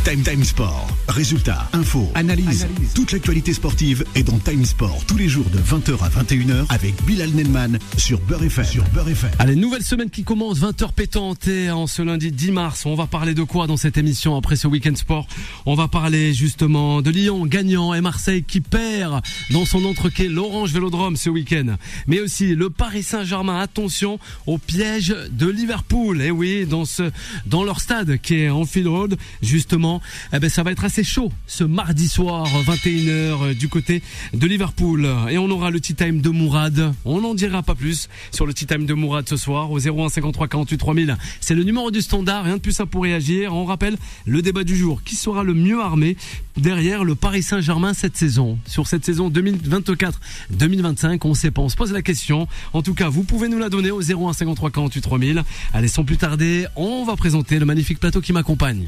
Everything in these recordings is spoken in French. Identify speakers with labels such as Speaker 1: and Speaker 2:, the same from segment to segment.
Speaker 1: Time Sport. Résultats, infos, analyse. Toute l'actualité sportive est dans Time Sport tous les jours de 20h à 21h avec Bilal Nelman sur Beurre FM.
Speaker 2: Allez, nouvelle semaine qui commence, 20h pétante et en ce lundi 10 mars. On va parler de quoi dans cette émission après ce week-end sport? On va parler justement de Lyon gagnant et Marseille qui perd dans son entrecôte l'Orange Vélodrome ce week-end. Mais aussi le Paris Saint-Germain, attention au piège de Liverpool. Et oui, dans leur stade qui est Anfield Road, justement, ça va être assez chaud ce mardi soir 21h du côté de Liverpool. Et on aura le tea time de Mourad. On n'en dira pas plus sur le tea time de Mourad ce soir au 01 53 48 3000. C'est le numéro du standard, rien de plus simple pour réagir. On rappelle le débat du jour. Qui sera le mieux armé derrière le Paris Saint-Germain cette saison? Sur cette saison 2024-2025, on sait pas, on se pose la question. En tout cas, vous pouvez nous la donner au 01 53 48 3000. Allez, sans plus tarder, on va présenter le magnifique plateau qui m'accompagne.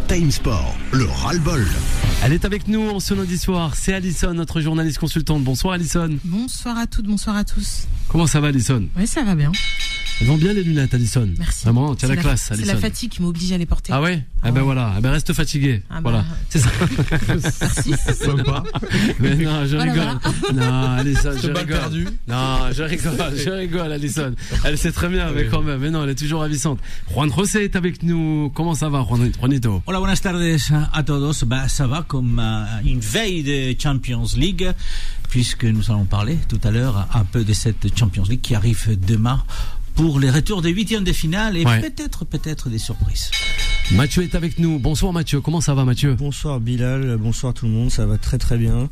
Speaker 1: Time Sport, le ras-le-bol.
Speaker 2: Elle est avec nous en ce lundi soir. C'est Alison, notre journaliste consultante. Bonsoir Alison.
Speaker 3: Bonsoir à toutes, bonsoir à tous.
Speaker 2: Comment ça va Alison?
Speaker 3: Oui, ça va bien.
Speaker 2: Elles vont bien les lunettes, Alison.
Speaker 3: Merci.
Speaker 2: Vraiment, tu as la classe, Alison.
Speaker 3: C'est la fatigue qui m'oblige à les porter.
Speaker 2: Ah ouais? Voilà. Reste fatigué. Voilà. C'est ça.
Speaker 3: Merci.
Speaker 2: Sympa. Mais non, je rigole. Voilà. Non, Alison, je rigole.
Speaker 4: Perdu.
Speaker 2: Non, je rigole, Alison. Elle sait très bien, mais quand même. Mais non, elle est toujours ravissante. Juan José est avec nous. Comment ça va, Juanito?
Speaker 5: Hola, buenas tardes a todos. Ça va comme une veille de Champions League, puisque nous allons parler tout à l'heure un peu de cette Champions League qui arrive demain pour les retours des huitièmes de finale et peut-être des surprises.
Speaker 2: Mathieu est avec nous. Bonsoir Mathieu, comment ça va Mathieu?
Speaker 4: Bonsoir Bilal, bonsoir tout le monde, ça va très très bien.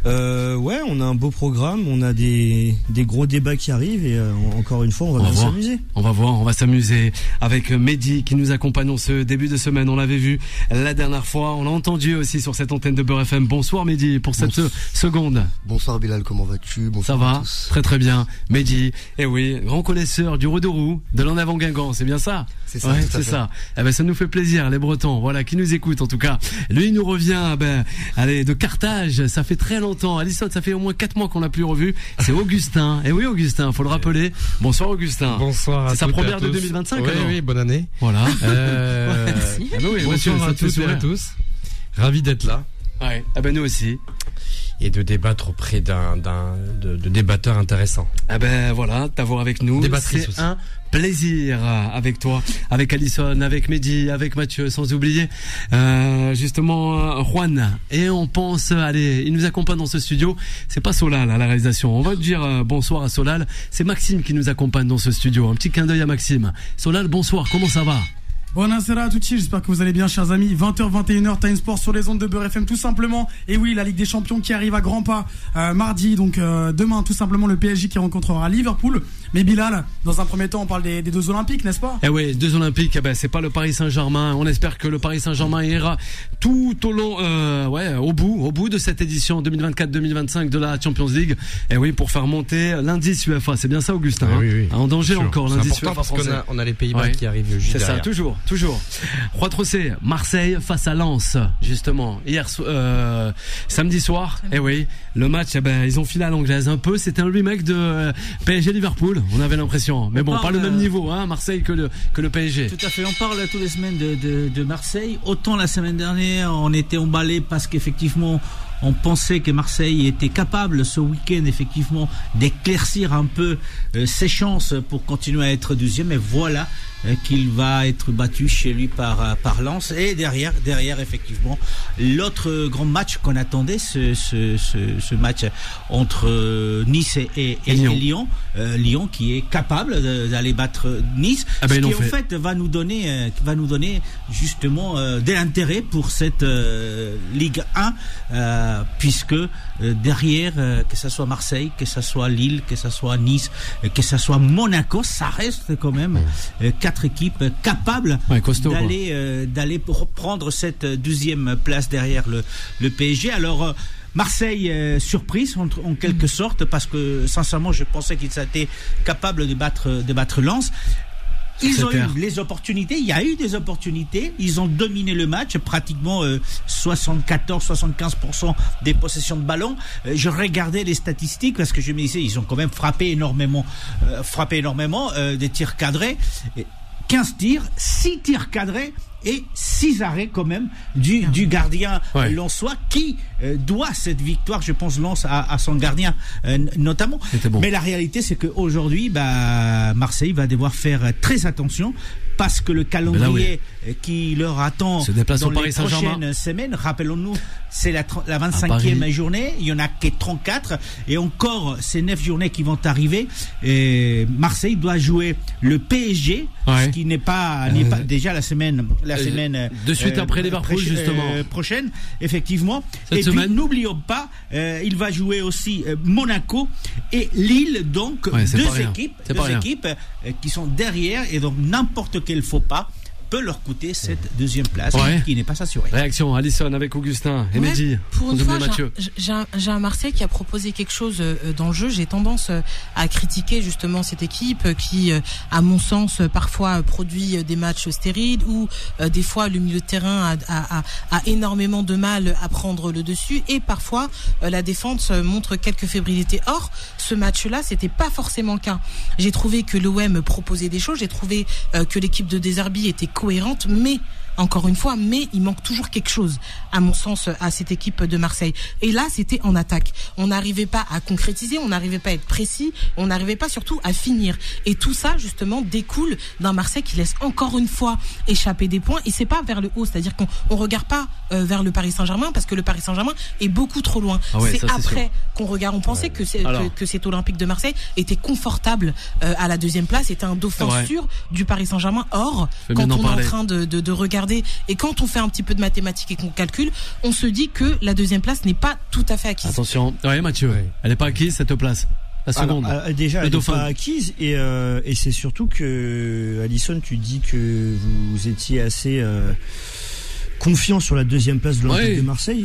Speaker 4: On a un beau programme, on a des gros débats qui arrivent et encore une fois on va s'amuser.
Speaker 2: On va s'amuser avec Mehdi qui nous accompagne en ce début de semaine. On l'avait vu la dernière fois, on l'a entendu aussi sur cette antenne de Beurre FM. Bonsoir Mehdi pour cette seconde.
Speaker 6: Bonsoir Bilal, comment vas-tu?
Speaker 2: Bonsoir. Ça va, très très bien. Mehdi, oui, grand connaisseur du Rodourou, de l'en avant Guingamp, c'est bien ça?
Speaker 6: C'est ça,
Speaker 2: c'est ça. Ça nous fait plaisir, les Bretons, voilà, qui nous écoutent en tout cas. Lui, il nous revient, de Carthage, ça fait très longtemps. Alison, ça fait au moins 4 mois qu'on l'a plus revu. C'est Augustin. Et oui, Augustin, faut le rappeler. Bonsoir Augustin.
Speaker 4: Bonsoir à tous.
Speaker 2: C'est sa première de 2025, alors.
Speaker 4: Oui, bonne année.
Speaker 2: Voilà.
Speaker 4: Merci. Bonsoir à toutes et à tous. Ravi d'être là.
Speaker 2: Ouais. Nous aussi.
Speaker 4: Et de débattre auprès de débatteurs intéressants.
Speaker 2: T'avoir avec nous.
Speaker 4: Débattrice aussi.
Speaker 2: Un plaisir avec toi, avec Alison, avec Mehdi, avec Mathieu, sans oublier justement Juan. Et on pense, il nous accompagne dans ce studio. C'est pas Solal à la réalisation. On va dire bonsoir à Solal. C'est Maxime qui nous accompagne dans ce studio. Un petit clin d'œil à Maxime. Solal, bonsoir. Comment ça va?
Speaker 7: Buonasera à tutti, j'espère que vous allez bien chers amis. 20h, 21h, Time Sport sur les ondes de Beurre FM tout simplement. Et oui, la Ligue des Champions qui arrive à grands pas mardi, donc demain tout simplement le PSG qui rencontrera Liverpool. Mais Bilal, dans un premier temps on parle des deux Olympiques, n'est-ce pas?
Speaker 2: Eh oui, deux Olympiques, c'est pas le Paris Saint-Germain. On espère que le Paris Saint-Germain ira tout au long, au bout de cette édition 2024-2025 de la Champions League. Et oui, pour faire monter l'indice UEFA, c'est bien ça Augustin?
Speaker 4: Oui.
Speaker 2: En danger
Speaker 4: sure.
Speaker 2: encore l'indice UEFA
Speaker 4: parce
Speaker 2: français.
Speaker 4: On a les Pays-Bas qui arrivent juste
Speaker 2: derrière. C'est ça, toujours. Roi Trossé, Marseille face à Lens, justement. Hier, samedi soir, le match, ils ont filé à l'anglaise un peu. C'était un remake de PSG Liverpool, on avait l'impression. Mais pas le même niveau, Marseille que le PSG.
Speaker 5: Tout à fait, on parle toutes les semaines de Marseille. Autant la semaine dernière, on était emballé parce qu'effectivement, on pensait que Marseille était capable ce week-end effectivement d'éclaircir un peu ses chances pour continuer à être deuxième. Mais voilà qu'il va être battu chez lui par Lens. Et derrière effectivement l'autre grand match qu'on attendait, ce match entre Nice et Lyon. Lyon qui est capable d'aller battre Nice, ce qui en fait va nous donner justement de l'intérêt pour cette Ligue 1. Puisque derrière, que ce soit Marseille, que ce soit Lille, que ce soit Nice, que ce soit Monaco, ça reste quand même 4 équipes capables d'aller prendre cette deuxième place derrière le PSG. Alors Marseille surprise en quelque sorte, parce que sincèrement je pensais qu'ils étaient capables de battre Lens. Ils ont eu les opportunités, il y a eu des opportunités, ils ont dominé le match, pratiquement 74-75% des possessions de ballon. Je regardais les statistiques parce que je me disais, ils ont quand même frappé énormément des tirs cadrés. 15 tirs, 6 tirs cadrés et 6 arrêts quand même du gardien lensois qui doit cette victoire, je pense, Lens à son gardien notamment. Bon. Mais la réalité, c'est qu'aujourd'hui, Marseille va devoir faire très attention parce que le calendrier qui leur attend dans les prochaines semaines, rappelons-nous, c'est la 25e journée, il y en a que 34 et encore ces 9 journées qui vont arriver. Et Marseille doit jouer le PSG, ce qui n'est pas déjà la semaine
Speaker 2: de suite après Liverpool justement
Speaker 5: prochaine, effectivement.
Speaker 2: Cette semaine.
Speaker 5: Puis n'oublions pas, il va jouer aussi Monaco et Lille, donc deux équipes qui sont derrière et donc n'importe quel faux pas peut leur coûter cette deuxième place qui n'est pas assurée.
Speaker 2: Réaction, Alison avec Augustin et Mehdi.
Speaker 3: Pour une fois, j'ai un Marseille qui a proposé quelque chose dans le jeu. J'ai tendance à critiquer justement cette équipe qui, à mon sens, parfois produit des matchs stériles ou des fois le milieu de terrain a énormément de mal à prendre le dessus et parfois la défense montre quelques fébrilités. Or, ce match-là, c'était pas forcément le cas. J'ai trouvé que l'OM proposait des choses. J'ai trouvé que l'équipe de De Zerbi était cohérente, mais encore une fois, il manque toujours quelque chose, à mon sens, à cette équipe de Marseille. Et là, c'était en attaque. On n'arrivait pas à concrétiser, on n'arrivait pas à être précis, on n'arrivait pas surtout à finir. Et tout ça, justement, découle d'un Marseille qui laisse encore une fois échapper des points. Et c'est pas vers le haut, c'est-à-dire qu'on regarde pas vers le Paris Saint-Germain, parce que le Paris Saint-Germain est beaucoup trop loin. C'est après qu'on regarde. On pensait que cet Olympique de Marseille était confortable à la deuxième place, était un dauphin sûr du Paris Saint-Germain. Or, quand on est en train de regarder et quand on fait un petit peu de mathématiques et qu'on calcule, on se dit que la deuxième place n'est pas tout à fait acquise.
Speaker 2: Attention, Mathieu, elle n'est pas acquise cette place. La seconde.
Speaker 4: Déjà, elle n'est pas acquise et c'est surtout que Alison, tu dis que vous étiez assez confiant sur la deuxième place de l'Olympique de Marseille.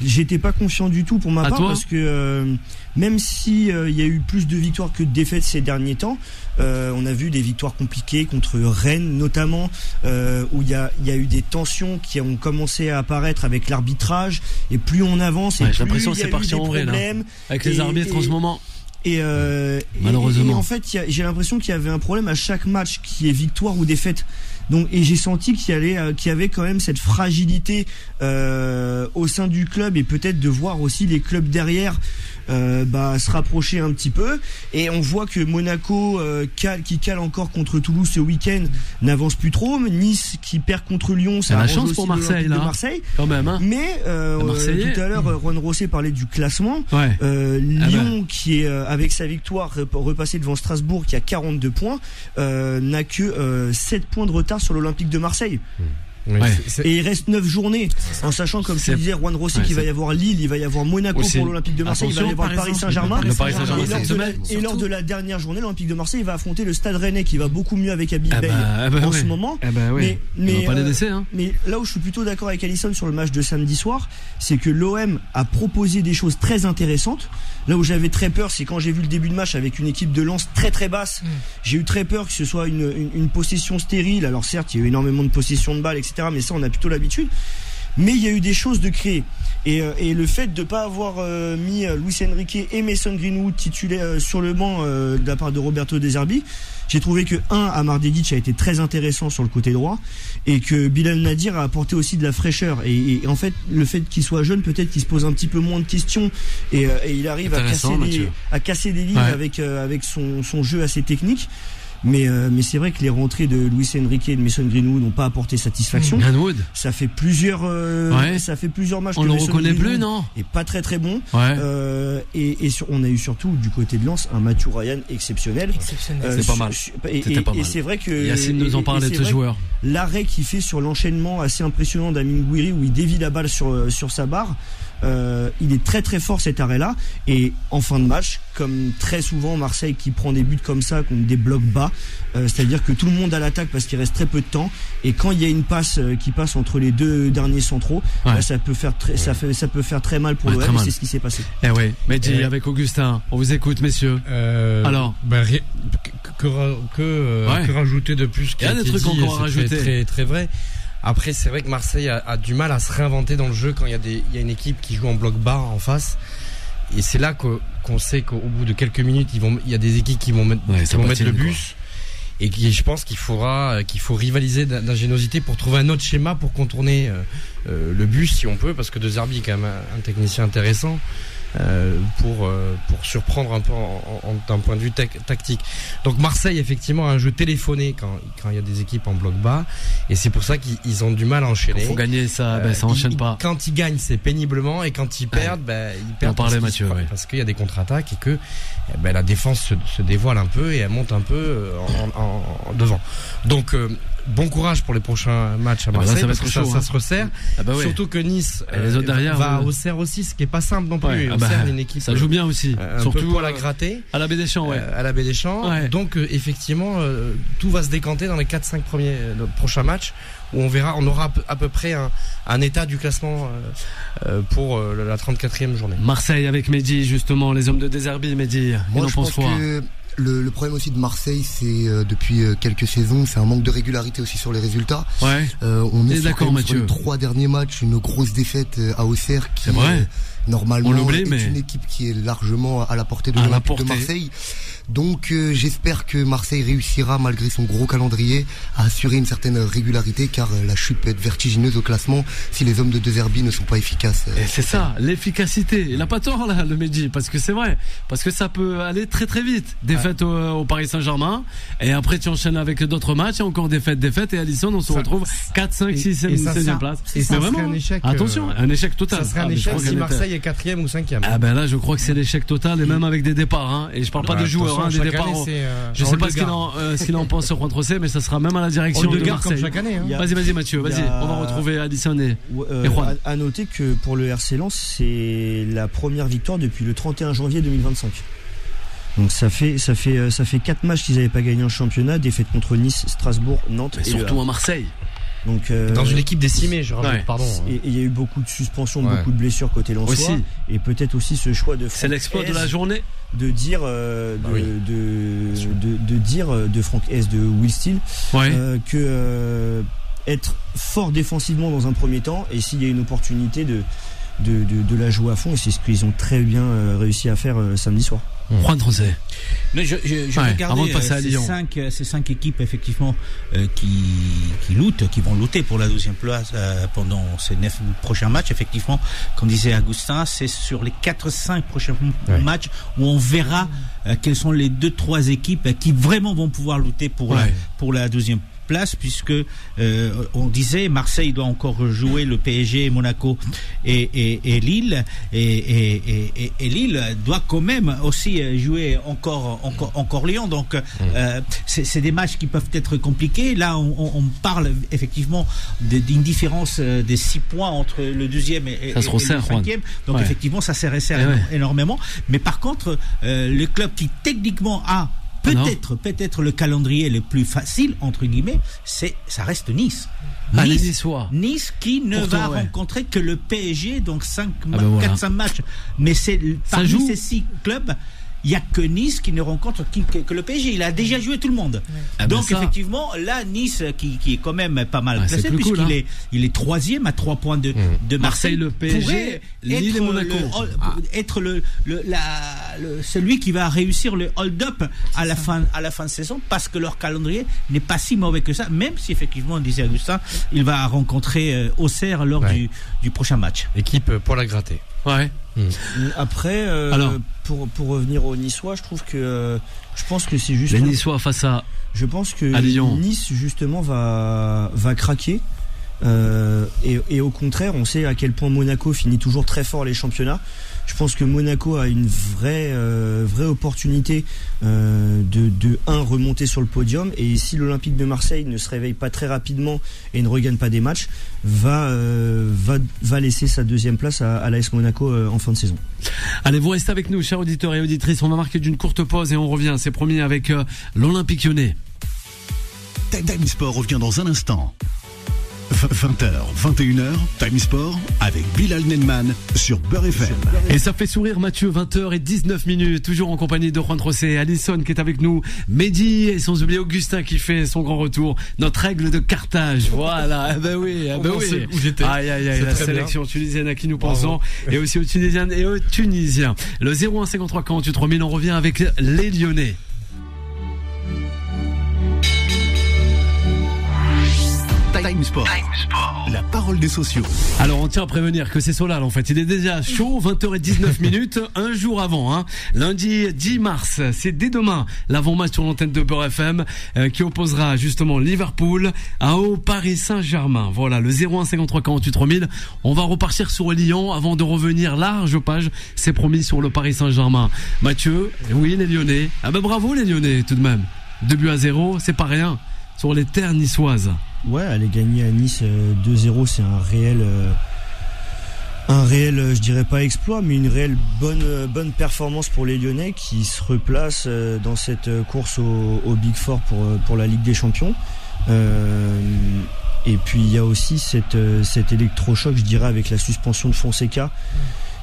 Speaker 4: J'étais pas confiant du tout pour ma part parce que même si il y a eu plus de victoires que de défaites ces derniers temps, on a vu des victoires compliquées contre Rennes notamment, où il y a eu des tensions qui ont commencé à apparaître avec l'arbitrage et plus on avance et plus
Speaker 2: j'ai l'impression que c'est parti en vrai là, avec les arbitres en ce moment.
Speaker 4: Et malheureusement. Et en fait, j'ai l'impression qu'il y avait un problème à chaque match, qui est victoire ou défaite. Donc, et j'ai senti qu'il y avait quand même cette fragilité au sein du club et peut-être de voir aussi les clubs derrière se rapprocher un petit peu. Et on voit que Monaco qui cale encore contre Toulouse ce week-end n'avance plus trop. Nice qui perd contre Lyon, ça
Speaker 2: a la
Speaker 4: arrange
Speaker 2: chance
Speaker 4: aussi
Speaker 2: pour Marseille là,
Speaker 4: Marseille.
Speaker 2: Quand même. Hein.
Speaker 4: Mais tout à l'heure, Juan Rosset parlait du classement. Lyon qui est avec sa victoire repassé devant Strasbourg qui a 42 points, n'a que 7 points de retard sur l'Olympique de Marseille. Et il reste 9 journées, en sachant, comme tu disais, Juan Rossi, qu'il va y avoir Lille, il va y avoir Monaco pour l'Olympique de Marseille, il va y avoir le Paris Saint-Germain. Et lors de la dernière journée, l'Olympique de Marseille va affronter le Stade Rennais qui va beaucoup mieux avec Habib Bey en ce moment. Mais là où je suis plutôt d'accord avec Alison sur le match de samedi soir, c'est que l'OM a proposé des choses très intéressantes. Là où j'avais très peur, c'est quand j'ai vu le début de match avec une équipe de Lens très très basse. J'ai eu très peur que ce soit une possession stérile. Alors certes, il y a eu énormément de possession de balles, etc. Mais ça, on a plutôt l'habitude. Mais il y a eu des choses de créer. Et le fait de ne pas avoir mis Luis Enrique et Mason Greenwood titulaires sur le banc de la part de Roberto De Zerbi, j'ai trouvé que Amar Dedic a été très intéressant sur le côté droit et que Bilal Nadir a apporté aussi de la fraîcheur. Et en fait, le fait qu'il soit jeune, peut-être qu'il se pose un petit peu moins de questions et il arrive à casser des lignes avec son jeu assez technique. Mais c'est vrai que les rentrées de Luis Enrique et de Mason Greenwood n'ont pas apporté satisfaction.
Speaker 2: Greenwood.
Speaker 4: Ça fait plusieurs matchs
Speaker 2: on
Speaker 4: que
Speaker 2: le
Speaker 4: Mason
Speaker 2: reconnaît
Speaker 4: Greenwood
Speaker 2: plus, non?
Speaker 4: est pas très très bon. On a eu surtout du côté de Lens un Mathieu Ryan exceptionnel.
Speaker 2: C'est pas mal.
Speaker 4: Et c'est vrai que
Speaker 2: Yacine nous en parlait de ce joueur.
Speaker 4: L'arrêt qu'il fait sur l'enchaînement assez impressionnant d'Amin Gouiri où il dévie la balle sur sa barre. Il est très très fort cet arrêt-là. Et en fin de match, comme très souvent Marseille qui prend des buts comme ça contre des blocs bas, c'est-à-dire que tout le monde à l'attaque parce qu'il reste très peu de temps. Et quand il y a une passe qui passe entre les deux derniers centraux, ça peut faire très mal pour l'OM. C'est ce qui s'est passé.
Speaker 2: Mehdi avec Augustin, on vous écoute, messieurs. Alors,
Speaker 8: que rajouter de plus?
Speaker 2: Il y a des trucs encore à rajouter.
Speaker 8: Très très vrai. Après, c'est vrai que Marseille a du mal à se réinventer dans le jeu quand il y a une équipe qui joue en bloc bas en face. Et c'est là qu'on sait qu'au bout de quelques minutes, il y a des équipes qui vont mettre le bus. et je pense qu'il faut rivaliser d'ingéniosité pour trouver un autre schéma pour contourner le bus si on peut, parce que De Zerbi est quand même un technicien intéressant. Pour surprendre un peu d'un point de vue tactique. Donc Marseille effectivement a un jeu téléphoné quand il y a des équipes en bloc bas, et c'est pour ça qu'ils ont du mal à enchaîner.
Speaker 2: Il faut gagner ça, ça enchaîne pas.
Speaker 8: Quand ils gagnent c'est péniblement, et quand ils perdent, ils perdent.
Speaker 2: On parlait Mathieu,
Speaker 8: parce qu'il y a des contre-attaques et que la défense se dévoile un peu et elle monte un peu en devant. Donc bon courage pour les prochains matchs à Marseille, parce que ça se resserre. Surtout que Nice
Speaker 2: les autres derrière,
Speaker 8: va au Serre aussi, ce qui est pas simple non plus. Serre, une équipe,
Speaker 2: ça joue bien aussi,
Speaker 8: surtout à la gratter
Speaker 2: à la Baie des Champs.
Speaker 8: À la Baie des Champs. Donc effectivement, tout va se décanter dans les 4-5 prochains matchs, où on aura à peu près un état du classement pour la 34e journée.
Speaker 2: Marseille avec Mehdi, justement, les hommes de De Zerbi. Mehdi,
Speaker 6: moi je pense que le problème aussi de Marseille, c'est depuis quelques saisons, c'est un manque de régularité aussi sur les résultats. On est sur les 3 derniers matchs, une grosse défaite à Auxerre qui normalement est une équipe qui est largement à la portée de l'Olympique de Marseille. Donc j'espère que Marseille réussira, malgré son gros calendrier, à assurer une certaine régularité, car la chute peut être vertigineuse au classement si les hommes de De Zerbi ne sont pas efficaces.
Speaker 2: Et c'est ça, l'efficacité. Il a pas tort là, le Mehdi, parce que c'est vrai, parce que ça peut aller très très vite. Défaite au Paris Saint-Germain, et après tu enchaînes avec d'autres matchs, et encore défaite, et Alisson, on se retrouve 4, 5, 6, 7e place.
Speaker 8: Et ça serait un échec.
Speaker 2: Attention, un échec total.
Speaker 8: Ça serait un échec si Marseille est 4e ou 5e.
Speaker 2: Là je crois que c'est l'échec total, et même avec des départs, et je parle pas des joueurs, des départs. Je sais pas ce qu'il en pense sur Juan Trocé, mais ça sera même à la direction de Marseille.
Speaker 8: Comme chaque année.
Speaker 2: Vas-y Mathieu, vas-y. On va retrouver Alisson et Juan.
Speaker 4: À noter que pour le RC Lens, c'est la première victoire depuis le 31 janvier 2025. Donc ça fait 4 matchs qu'ils n'avaient pas gagné en championnat, défaite contre Nice, Strasbourg, Nantes
Speaker 2: et surtout à Marseille.
Speaker 8: Donc dans une équipe décimée, je rajoute, pardon.
Speaker 4: Et il y a eu beaucoup de suspensions, beaucoup de blessures côté lensois, et peut-être aussi ce choix de Franck.
Speaker 2: C'est l'exploit de la journée.
Speaker 4: De dire de Franck Hez, de Will Steele, que être fort défensivement dans un premier temps, et s'il y a une opportunité de la jouer à fond, et c'est ce qu'ils ont très bien réussi à faire samedi soir.
Speaker 2: Juan Trocé.
Speaker 5: Je regardais ces 5 équipes effectivement qui luttent, qui vont lutter pour la 12e place pendant ces 9 prochains matchs. Effectivement, comme disait Augustin, c'est sur les 4-5 prochains matchs où on verra quelles sont les 2-3 équipes qui vraiment vont pouvoir lutter pour la 12e place, puisque on disait Marseille doit encore jouer le PSG, Monaco et Lille, et Lille doit quand même aussi jouer encore Lyon. Donc c'est des matchs qui peuvent être compliqués. Là on parle effectivement d'une différence de 6 points entre le 12e et le 5e. Donc effectivement ça se resserre énormément. Mais par contre le club qui techniquement a peut-être le calendrier le plus facile entre guillemets, ça reste Nice. Nice qui ne va rencontrer que le PSG, donc 4-5 matchs, mais c'est parmi ces 6 clubs, il n'y a que Nice qui ne rencontre que le PSG. Il a déjà joué tout le monde. Donc effectivement, là, Nice qui est quand même pas mal placé, puisqu'il il est 3e à 3 points de Marseille.
Speaker 2: Le PSG, Lille et Monaco.
Speaker 5: Être celui qui va réussir le hold-up à la fin de saison, parce que leur calendrier n'est pas si mauvais que ça, même si effectivement, on disait Augustin, il va rencontrer Auxerre lors du prochain match.
Speaker 8: Équipe pour la gratter.
Speaker 4: Après, pour revenir aux Niçois, je pense que c'est juste.
Speaker 2: Les Niçois face à.
Speaker 4: Je pense que
Speaker 2: Lyon.
Speaker 4: Nice justement va craquer. Et au contraire, on sait à quel point Monaco finit toujours très fort les championnats. Je pense que Monaco a une vraie opportunité de remonter sur le podium, et si l'Olympique de Marseille ne se réveille pas très rapidement et ne regagne pas des matchs, va laisser sa 2e place à l'AS Monaco en fin de saison.
Speaker 2: Allez, vous restez avec nous, chers auditeurs et auditrices. On va marquer d'une courte pause et on revient, c'est promis, avec l'Olympique Lyonnais.
Speaker 1: Time Sport revient dans un instant. 20h, 21h, Time Sport avec Bilal Nenman sur Beurre FM.
Speaker 2: Et ça fait sourire Mathieu, 20h19, toujours en compagnie de Juan Trocé, Alisson qui est avec nous, Mehdi et sans oublier Augustin qui fait son grand retour. Notre aigle de Carthage, voilà. Oui.
Speaker 8: Où j'étais.
Speaker 2: Aïe, la sélection tunisienne à qui nous pensons, et aussi aux Tunisiennes et aux Tunisiens. Le 0153 48 3000, on revient avec les Lyonnais.
Speaker 1: Time Sport. La parole des sociaux.
Speaker 2: Alors on tient à prévenir que c'est Solal en fait. Il est déjà chaud, 20h19, un jour avant. Hein. Lundi 10 mars, c'est dès demain l'avant-match sur l'antenne de Beurre FM qui opposera justement Liverpool au Paris Saint-Germain. Voilà, le 01 53 48 3000. On va repartir sur Lyon avant de revenir large page, c'est promis, sur le Paris Saint-Germain. Mathieu, oui les Lyonnais. Ah ben bravo les Lyonnais tout de même. 2-0, c'est pas rien sur les terres niçoises.
Speaker 4: Ouais, aller gagner à Nice 2-0, c'est un réel, je dirais pas exploit, mais une réelle bonne performance pour les Lyonnais qui se replacent dans cette course au Big Four pour la Ligue des Champions. Et puis il y a aussi cet électrochoc, je dirais, avec la suspension de Fonseca,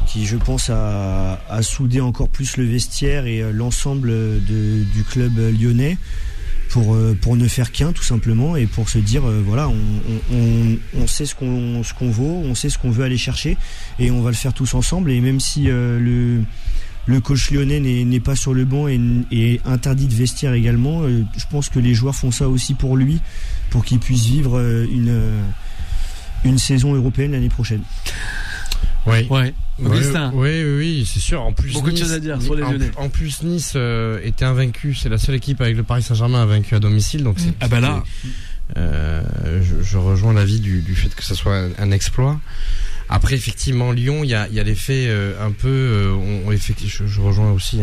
Speaker 4: qui je pense a soudé encore plus le vestiaire et l'ensemble du club lyonnais pour ne faire qu'un, tout simplement, et pour se dire voilà, on sait ce qu'on vaut, on sait ce qu'on veut aller chercher, et on va le faire tous ensemble. Et même si le coach lyonnais n'est pas sur le banc et interdit de vestiaire également, je pense que les joueurs font ça aussi pour lui, pour qu'il puisse vivre une saison européenne l'année prochaine.
Speaker 2: Ouais. Augustin.
Speaker 8: Oui, c'est sûr. En plus,
Speaker 2: beaucoup de choses à dire sur les Lyonnais.
Speaker 8: En plus, Nice était invaincu. C'est la seule équipe avec le Paris Saint-Germain invaincu à domicile. Donc
Speaker 2: là,
Speaker 8: je rejoins l'avis du fait que ça soit un exploit. Après, effectivement, Lyon, il y a l'effet un peu. Je rejoins aussi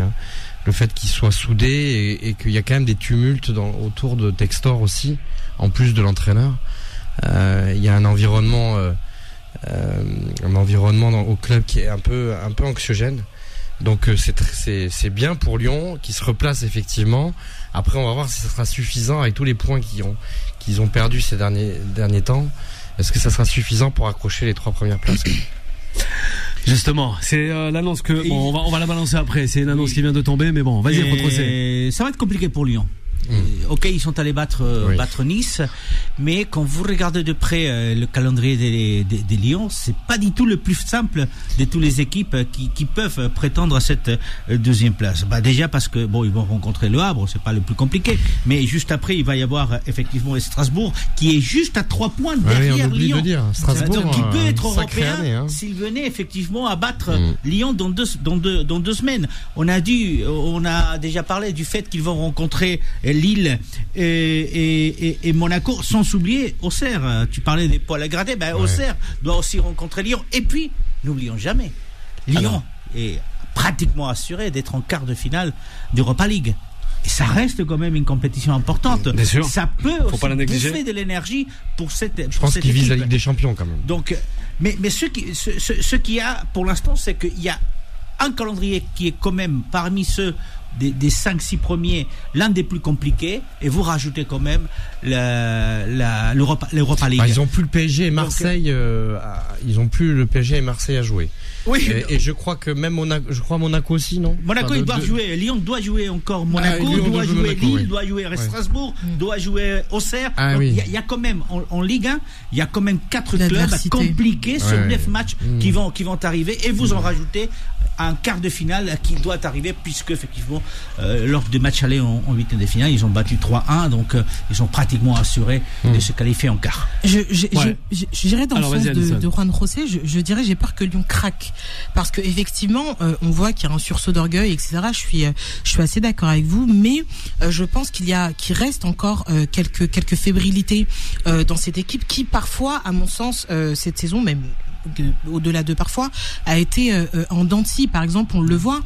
Speaker 8: le fait qu'ils soient soudés et qu'il y a quand même des tumultes autour de Textor aussi, en plus de l'entraîneur. Il y a un environnement au club qui est un peu anxiogène. Donc c'est bien pour Lyon qui se replace effectivement. Après on va voir si ça sera suffisant avec tous les points qu'ils ont perdus ces derniers temps. Est-ce que ça sera suffisant pour accrocher les 3 premières places?
Speaker 2: Justement, c'est l'annonce que on va la balancer après. C'est une annonce qui vient de tomber, mais bon, vas-y, retrousser.
Speaker 5: Ça va être compliqué pour Lyon. Ok, ils sont allés battre Nice, mais quand vous regardez de près le calendrier des Lions, c'est pas du tout le plus simple de toutes les équipes qui peuvent prétendre à cette deuxième place. Déjà parce que ils vont rencontrer le Havre, c'est pas le plus compliqué, mais juste après il va y avoir effectivement Strasbourg qui est juste à 3 points derrière Lyon.
Speaker 8: Strasbourg,
Speaker 5: donc il peut être européen
Speaker 8: année,
Speaker 5: s'il venait effectivement à battre Lyon dans deux semaines. On a déjà parlé du fait qu'ils vont rencontrer Lille et Monaco, sans oublier Auxerre. Tu parlais des poils à gratter, Auxerre doit aussi rencontrer Lyon. Et puis, n'oublions jamais, Lyon est pratiquement assuré d'être en quart de finale d'Europa League. Et ça reste quand même une compétition importante.
Speaker 2: Bien sûr.
Speaker 5: Ça peut aussi bouffer de l'énergie pour cette.
Speaker 8: Je pense qu'ils visent la Ligue des Champions quand même.
Speaker 5: Donc, mais ce qu'il y a pour l'instant, c'est qu'il y a un calendrier qui est quand même parmi ceux des 5-6 premiers, l'un des plus compliqués, et vous rajoutez quand même l'Europa League.
Speaker 8: Ils ont plus le PSG et Marseille. Ils ont plus le PSG et Marseille à jouer.
Speaker 5: Oui.
Speaker 8: Et je crois que même Monaco aussi, non?
Speaker 5: Monaco, ils doivent jouer. Lyon doit jouer encore Monaco, doit jouer Monaco, Lille, doit jouer Strasbourg, doit jouer Auxerre. Il y a quand même en Ligue 1, il y a quand même 4 clubs compliqués sur 9 matchs qui vont arriver, et vous en rajoutez un quart de finale qui doit arriver, puisque effectivement lors des matchs allés en huitième de finale, ils ont battu 3-1, donc ils sont pratiquement assurés de se qualifier en quart.
Speaker 3: Je dirais dans le sens de Juan José, je dirais j'ai peur que Lyon craque, parce que effectivement on voit qu'il y a un sursaut d'orgueil, etc. Je suis assez d'accord avec vous, mais je pense qu'il reste encore quelques fébrilités dans cette équipe qui parfois, à mon sens, cette saison même au-delà de parfois, a été en dents de scie. Par exemple, on le voit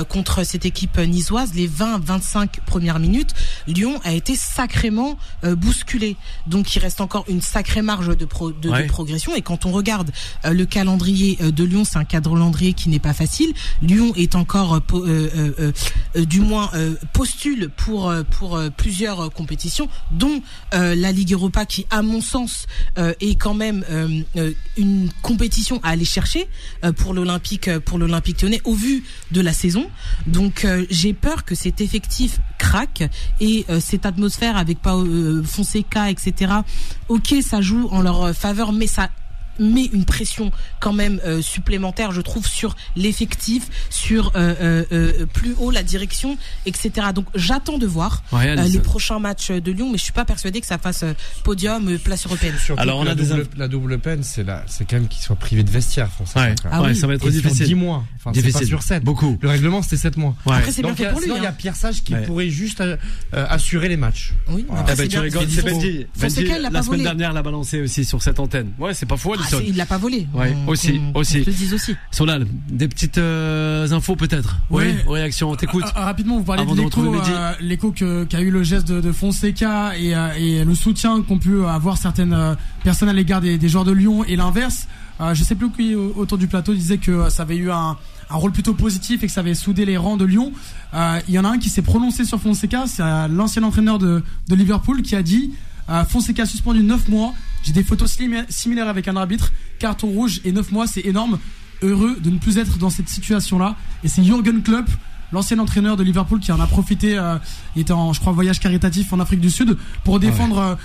Speaker 3: contre cette équipe niçoise, les 20-25 premières minutes, Lyon a été sacrément bousculé. Donc il reste encore une sacrée marge de progression, et quand on regarde le calendrier de Lyon, c'est un calendrier qui n'est pas facile. Lyon est encore du moins postule pour plusieurs compétitions, dont la Ligue Europa, qui à mon sens est quand même une compétition à aller chercher pour l'Olympique Lyonnais au vu de la saison. Donc j'ai peur que cet effectif craque, et cette atmosphère avec Fonseca, etc. Ok, ça joue en leur faveur, mais ça met une pression quand même supplémentaire, je trouve, sur l'effectif, sur plus haut la direction, etc. Donc j'attends de voir les prochains matchs de Lyon, mais je suis pas persuadé que ça fasse podium, place européenne.
Speaker 8: Surtout alors on a la double peine, c'est quand même qu'ils soient privés de vestiaire.
Speaker 2: Ça va être difficile.
Speaker 8: 10 mois. Enfin, difficile. C'est pas sur 7.
Speaker 2: Beaucoup.
Speaker 8: Le règlement c'était 7 mois.
Speaker 3: Après c'est bien fait pour lui.
Speaker 8: Il y a Pierre Sage qui pourrait juste assurer les matchs.
Speaker 3: Oui.
Speaker 2: Tu rigoles, c'est Benji. La semaine dernière l'a balancé aussi sur cette antenne. Ouais, c'est pas faux, Alisson.
Speaker 3: Il l'a pas volé.
Speaker 2: Ouais, aussi.
Speaker 3: Je le dis aussi.
Speaker 2: Solal, des petites infos peut-être. Oui. Réaction, on t'écoute.
Speaker 7: Rapidement, vous parlez de l'écho qu'a eu le geste de Fonseca et le soutien qu'ont pu avoir certaines personnes à l'égard des joueurs de Lyon et l'inverse. Je sais plus qui autour du plateau disait que ça avait eu un rôle plutôt positif et que ça avait soudé les rangs de Lyon. Il y en a un qui s'est prononcé sur Fonseca, c'est l'ancien entraîneur de Liverpool qui a dit Fonseca suspendu 9 mois, j'ai des photos similaires avec un arbitre, carton rouge et 9 mois c'est énorme, heureux de ne plus être dans cette situation là. Et c'est Jürgen Klopp, l'ancien entraîneur de Liverpool, qui en a profité, il était en, je crois, voyage caritatif en Afrique du Sud pour défendre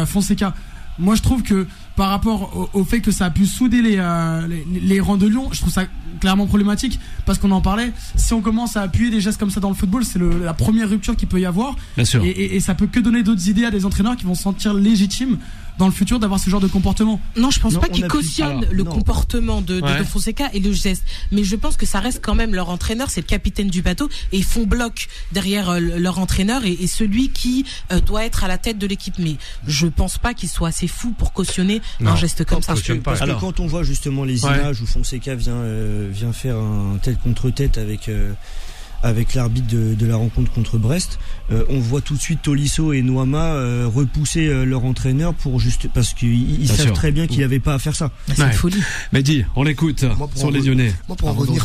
Speaker 7: Fonseca. Moi je trouve que par rapport au fait que ça a pu souder les rangs de Lyon, je trouve ça clairement problématique parce qu'on en parlait. Si on commence à appuyer des gestes comme ça dans le football, c'est la première rupture qu'il peut y avoir.
Speaker 2: Bien sûr.
Speaker 7: Et ça peut que donner d'autres idées à des entraîneurs qui vont se sentir légitimes dans le futur d'avoir ce genre de comportement.
Speaker 3: Non, je pense pas qu'ils cautionnent le comportement de Fonseca et le geste, mais je pense que ça reste quand même leur entraîneur, c'est le capitaine du bateau et ils font bloc derrière leur entraîneur et celui qui doit être à la tête de l'équipe. Mais je pense pas qu'il soit assez fou pour cautionner un geste comme ça.
Speaker 4: Parce que quand on voit justement les images où Fonseca vient faire un tête contre tête avec l'arbitre de la rencontre contre Brest, on voit tout de suite Tolisso et Noama repousser leur entraîneur parce qu'ils savent très bien qu'il n'avait pas à faire ça.
Speaker 3: C'est une folie.
Speaker 2: Mais on l'écoute sur les Lyonnais.
Speaker 6: Moi, pour en revenir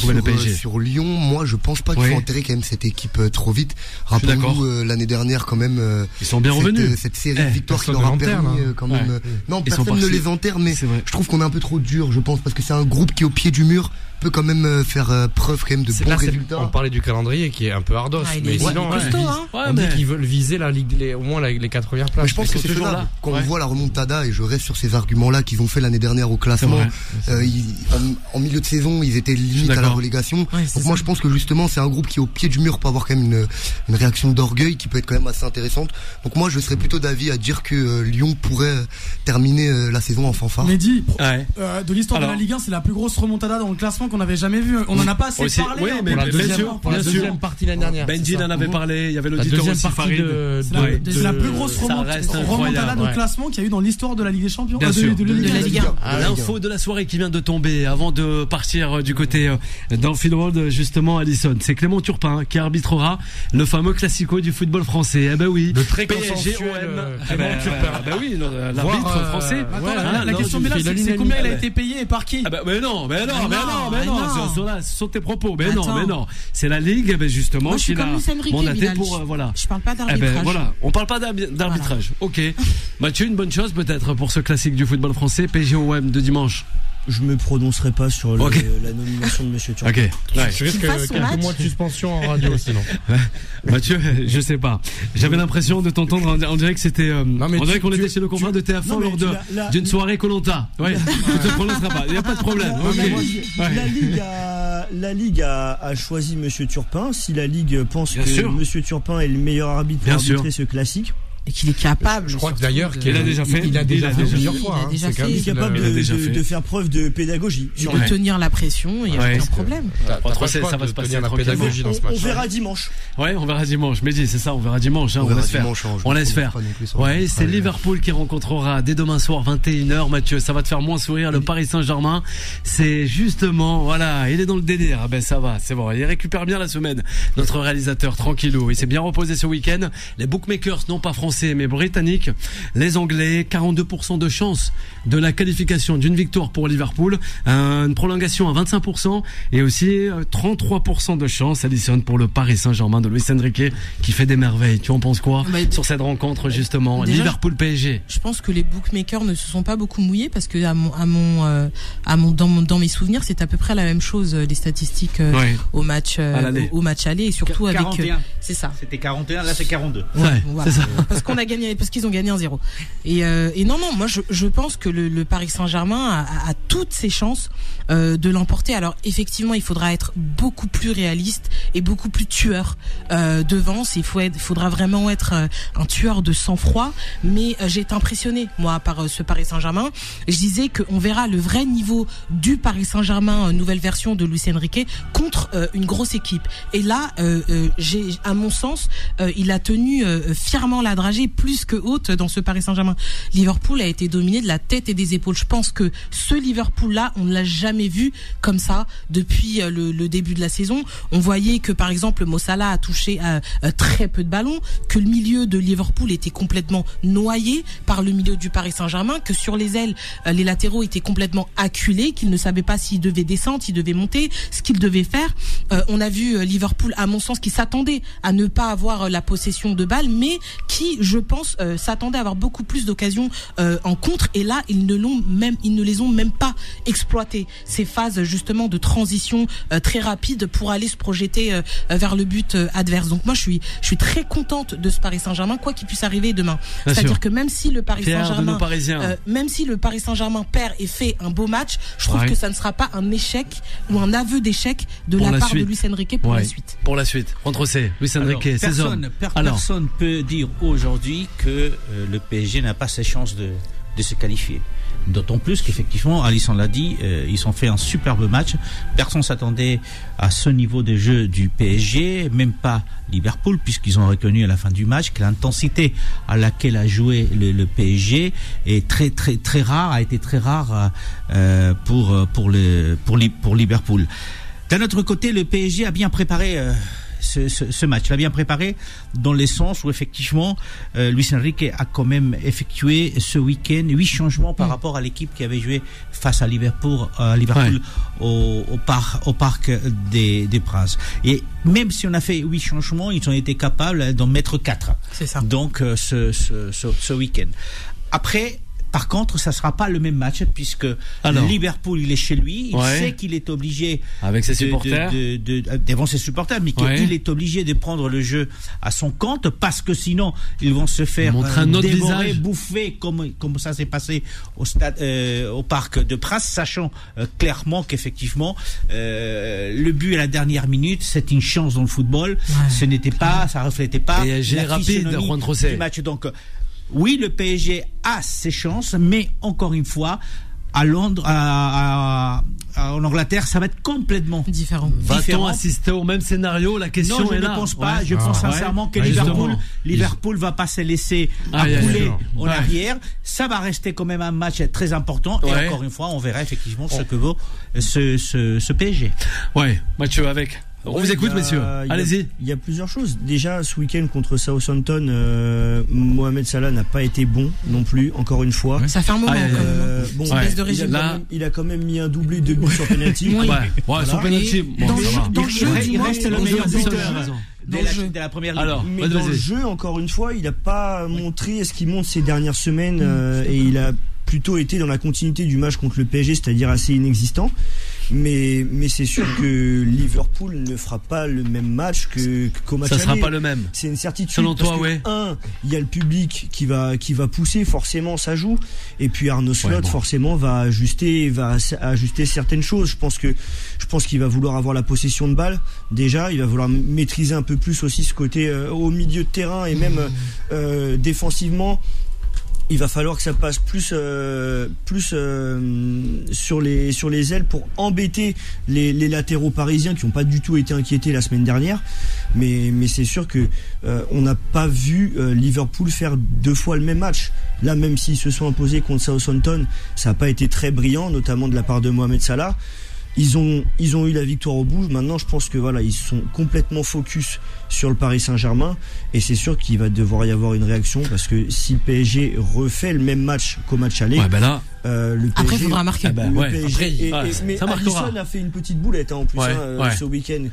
Speaker 6: sur Lyon, moi je pense pas qu'il faut enterrer quand même cette équipe trop vite. Rappelons-nous l'année dernière quand même.
Speaker 2: Ils sont bien revenus.
Speaker 6: Cette série de victoires qui leur a permis quand même. Non, personne ne les enterre, mais je trouve qu'on est un peu trop dur, je pense, parce que c'est un groupe qui est au pied du mur peut quand même faire preuve quand même de bons résultats.
Speaker 8: On parlait du calendrier qui est un peu ardos, mais sinon on dit qu'ils veulent viser au moins les 4 premières places.
Speaker 6: Mais je pense que c'est faisable. Quand on voit la remontada, et je reste sur ces arguments-là qu'ils ont fait l'année dernière au classement, en milieu de saison, ils étaient limite à la relégation. Donc moi je pense que justement c'est un groupe qui est au pied du mur pour avoir quand même une réaction d'orgueil qui peut être quand même assez intéressante. Donc moi je serais plutôt d'avis à dire que Lyon pourrait terminer la saison en fanfare.
Speaker 7: Mehdi, de l'histoire de la Ligue 1, c'est la plus grosse remontada dans le classement qu'on n'avait jamais vu. On en a pas assez parlé.
Speaker 2: Oui, mais
Speaker 8: pour la deuxième partie l'année dernière.
Speaker 2: Benji en avait parlé. Il y avait l'auditeur aussi, Farid.
Speaker 7: C'est la plus grosse remontada de classement qu'il y a eu dans l'histoire de la Ligue des Champions.
Speaker 2: Bien sûr.
Speaker 3: De la Ligue
Speaker 2: 1. L'info de la soirée qui vient de tomber avant de partir du côté d'Anfield Road, justement, Alisson. C'est Clément Turpin qui arbitrera le fameux classico du football français. Eh ben oui.
Speaker 8: Le très consensuel
Speaker 2: Clément Turpin. Ben oui, l'arbitre français.
Speaker 7: La question c'est combien il a été payé et par qui?
Speaker 2: Mais non, ce sont tes propos. Mais non. C'est la Ligue, justement, qui l'a mandaté pour, voilà.
Speaker 3: Je parle pas d'arbitrage.
Speaker 2: Voilà. On parle pas d'arbitrage. Ok. Mathieu, une bonne chose peut-être pour ce classique du football français, PSG-OM de dimanche.
Speaker 4: Je me prononcerai pas sur la nomination de Monsieur Turpin.
Speaker 2: Ok.
Speaker 8: Tu risques quelques mois de suspension en radio sinon.
Speaker 2: Mathieu, je sais pas. J'avais l'impression de t'entendre. On dirait que c'était. On dirait qu'on était chez le confrère de TF1 lors d'une soirée Koh-Lanta. Ouais. Tu te prononceras pas. Il y a pas de problème.
Speaker 4: La Ligue a choisi Monsieur Turpin. Si la Ligue pense que Monsieur Turpin est le meilleur arbitre pour arbitrer ce classique.
Speaker 3: Et qu'il est capable.
Speaker 8: Je crois que d'ailleurs
Speaker 2: qu'il a déjà fait.
Speaker 8: Il a déjà fait plusieurs fois.
Speaker 4: Il est capable de faire preuve de pédagogie.
Speaker 3: Et de tenir la pression, il n'y a aucun problème.
Speaker 2: Ça va se passer
Speaker 8: la pédagogie dans ce match.
Speaker 4: On verra dimanche.
Speaker 2: Ouais, on verra dimanche. Mais dis, c'est ça, on verra dimanche. On laisse faire. Ouais, c'est Liverpool qui rencontrera dès demain soir 21h. Mathieu, ça va te faire moins sourire. Le Paris Saint-Germain, c'est justement, voilà, il est dans le délire. Ah ben ça va, c'est bon. Il récupère bien la semaine. Notre réalisateur, tranquillou. Il s'est bien reposé ce week-end. Les bookmakers, non pas français mais britanniques, les Anglais, 42% de chance de la qualification d'une victoire pour Liverpool, une prolongation à 25% et aussi 33% de chance, Alisson, pour le Paris Saint-Germain de Luis Enrique qui fait des merveilles. Tu en penses quoi sur cette rencontre justement Liverpool-PSG?
Speaker 3: Je pense que les bookmakers ne se sont pas beaucoup mouillés parce que dans mes souvenirs, c'est à peu près la même chose les statistiques au match aller et surtout
Speaker 5: 41.
Speaker 3: C'est ça.
Speaker 5: C'était 41, là c'est 42.
Speaker 3: Voilà. C'est ça. Parce qu'on a gagné, parce qu'ils ont gagné 1-0. Et non, moi je pense que le Paris Saint-Germain a toutes ses chances de l'emporter. Alors effectivement, il faudra être beaucoup plus réaliste et beaucoup plus tueur devant. Il faudra vraiment être un tueur de sang-froid. Mais j'ai été impressionné, moi, par ce Paris Saint-Germain. Je disais qu'on verra le vrai niveau du Paris Saint-Germain, nouvelle version de Luis Enrique, contre une grosse équipe. Et là, à mon sens, il a tenu fièrement la dragée plus que haute dans ce Paris Saint-Germain. Liverpool a été dominé de la tête et des épaules. Je pense que ce Liverpool-là, on ne l'a jamais vu comme ça depuis le début de la saison. On voyait que, par exemple, Mo Salah a touché très peu de ballons, que le milieu de Liverpool était complètement noyé par le milieu du Paris Saint-Germain, que sur les ailes, les latéraux étaient complètement acculés, qu'ils ne savaient pas s'ils devaient descendre, s'ils devaient monter, ce qu'ils devaient faire. On a vu Liverpool, à mon sens, qui s'attendait à ne pas avoir la possession de balles, mais qui, je pense, s'attendait à avoir beaucoup plus d'occasions en contre. Et là, ils ne les ont même pas exploité, ces phases justement de transition très rapide pour aller se projeter vers le but adverse. Donc moi, je suis très contente de ce Paris Saint-Germain, quoi qu'il puisse arriver demain. C'est-à-dire que même si le Paris Saint-Germain, même si le Paris Saint-Germain perd et fait un beau match, je trouve que ça ne sera pas un échec ou un aveu d'échec de la part de Luis Enrique pour la suite.
Speaker 2: Pour la suite, Juan José, Luis Enrique,
Speaker 5: personne peut dire aujourd'hui que le PSG n'a pas ses chances de se qualifier. D'autant plus qu'effectivement, Alisson l'a dit, ils ont fait un superbe match. Personne s'attendait à ce niveau de jeu du PSG, même pas Liverpool, puisqu'ils ont reconnu à la fin du match que l'intensité à laquelle a joué le PSG est très rare, a été très rare pour Liverpool. D'un autre côté, le PSG a bien préparé ce match. Il a bien préparé dans le sens où effectivement Luis Enrique a quand même effectué ce week-end 8 changements par rapport à l'équipe qui avait joué face à Liverpool au Parc des Princes. Et même si on a fait 8 changements, ils ont été capables d'en mettre 4.
Speaker 3: C'est ça.
Speaker 5: Donc ce week-end. Après, par contre, ça sera pas le même match puisque Liverpool, il est chez lui, il sait qu'il est obligé
Speaker 2: avec ses supporters,
Speaker 5: devant ses supporters, mais qu'il est obligé de prendre le jeu à son compte parce que sinon ils vont se faire dévorer, bouffer comme ça s'est passé au Parc de Princes, sachant clairement qu'effectivement le but à la dernière minute, c'est une chance dans le football. Ce n'était pas, ça reflétait pas la physionomie du match. Donc oui, le PSG a ses chances, mais encore une fois, à Londres, en Angleterre, ça va être complètement différent.
Speaker 2: Va-t-on assister au même scénario? La question est là.
Speaker 5: Non, je ne pense pas. Je pense sincèrement que Liverpool va pas se laisser couler en arrière. Ça va rester quand même un match très important. Et encore une fois, on verra effectivement ce que vaut ce PSG.
Speaker 2: Ouais, Mathieu avec. On vous écoute, messieurs. Allez-y.
Speaker 4: Il y a plusieurs choses. Déjà, ce week-end contre Southampton, Mohamed Salah n'a pas été bon non plus, encore une fois.
Speaker 3: Ça fait un moment quand
Speaker 4: même. Il a quand même mis un doublé de but sur penalty.
Speaker 2: Sur penalty.
Speaker 3: Dans le jeu,
Speaker 5: il reste le meilleur buteur de la première ligue.
Speaker 4: Mais dans le jeu, encore une fois, il n'a pas montré ce qu'il montre ces dernières semaines et il a plutôt été dans la continuité du match contre le PSG, c'est-à-dire assez inexistant. Mais c'est sûr que Liverpool ne fera pas le même match qu'au match aller.
Speaker 2: Ça sera pas le même.
Speaker 4: C'est une certitude.
Speaker 2: Selon
Speaker 4: parce
Speaker 2: toi,
Speaker 4: que, il y a le public qui va pousser, forcément ça joue. Et puis Arnaud Slot, forcément, va ajuster certaines choses. Je pense qu'il va vouloir avoir la possession de balle. Déjà, il va vouloir maîtriser un peu plus aussi ce côté au milieu de terrain et même défensivement. Il va falloir que ça passe plus sur les ailes pour embêter les latéraux parisiens qui n'ont pas du tout été inquiétés la semaine dernière. Mais c'est sûr que on n'a pas vu Liverpool faire 2 fois le même match. Là, même s'ils se sont imposés contre Southampton, ça n'a pas été très brillant, notamment de la part de Mohamed Salah. Ils ont eu la victoire au bout. Maintenant, je pense que ils sont complètement focus sur le Paris Saint-Germain et c'est sûr qu'il va devoir y avoir une réaction parce que si le PSG refait le même match qu'au match aller, le PSG,
Speaker 3: après il faudra marquer.
Speaker 4: Mais Alisson a fait une petite boulette en plus ce week-end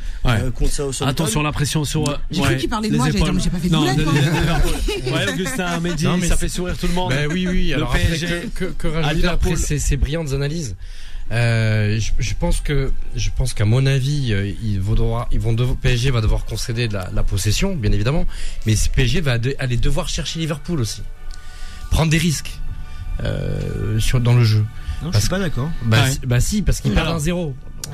Speaker 4: contre Southampton.
Speaker 2: Attention la pression sur.
Speaker 3: J'ai cru qu'il parlait de moi, j'allais dire mais j'ai pas fait de boulette.
Speaker 2: Augustin Mehdi, ça fait sourire tout le monde.
Speaker 8: Oui. Alors après que rajouter après ces brillantes analyses. Je pense qu'à mon avis, PSG va devoir concéder la possession, bien évidemment, mais PSG va aller devoir chercher Liverpool aussi, prendre des risques dans le jeu.
Speaker 4: Non, je suis pas d'accord.
Speaker 8: Si, parce qu'ils perdent 1-0.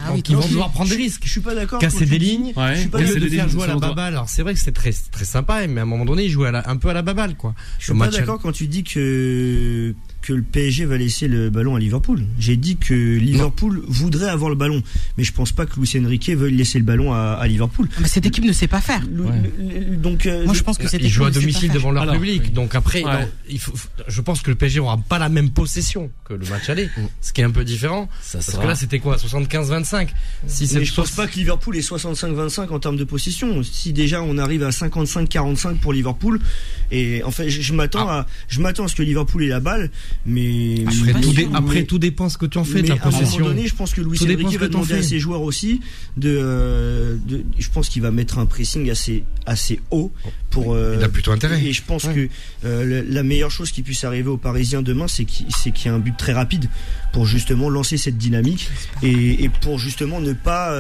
Speaker 8: Donc ils vont devoir prendre des risques.
Speaker 4: Je suis pas d'accord.
Speaker 8: Casser des lignes.
Speaker 4: Je suis pas
Speaker 8: d'accord de faire jouer à la baballe. Alors c'est vrai que c'est très très sympa, mais à un moment donné, ils jouent un peu à la baballe, quoi.
Speaker 4: Je suis pas d'accord quand tu dis que le PSG va laisser le ballon à Liverpool. J'ai dit que Liverpool voudrait avoir le ballon, mais je pense pas que Luis Enrique veuille laisser le ballon à Liverpool.
Speaker 3: Mais cette équipe ne sait pas faire.
Speaker 4: Donc
Speaker 3: moi je pense que
Speaker 8: ils jouent à domicile devant leur public. Donc après, je pense que le PSG aura pas la même possession que le match aller, ce qui est un peu différent. Parce que là, c'était quoi, 75-25.
Speaker 4: Mais je pense pas que Liverpool est 65-25 en termes de possession. Si déjà on arrive à 55-45 pour Liverpool, et en fait je m'attends à ce que Liverpool ait la balle. Mais
Speaker 8: après tout dépend ce que tu en fais de la possession.
Speaker 4: À un moment donné, je pense que Luis Enrique va demander à ses joueurs aussi je pense qu'il va mettre un pressing assez haut pour.
Speaker 8: Il a plutôt intérêt.
Speaker 4: Et je pense que la meilleure chose qui puisse arriver aux Parisiens demain, c'est qu'il y ait un but très rapide pour justement lancer cette dynamique et pour justement ne pas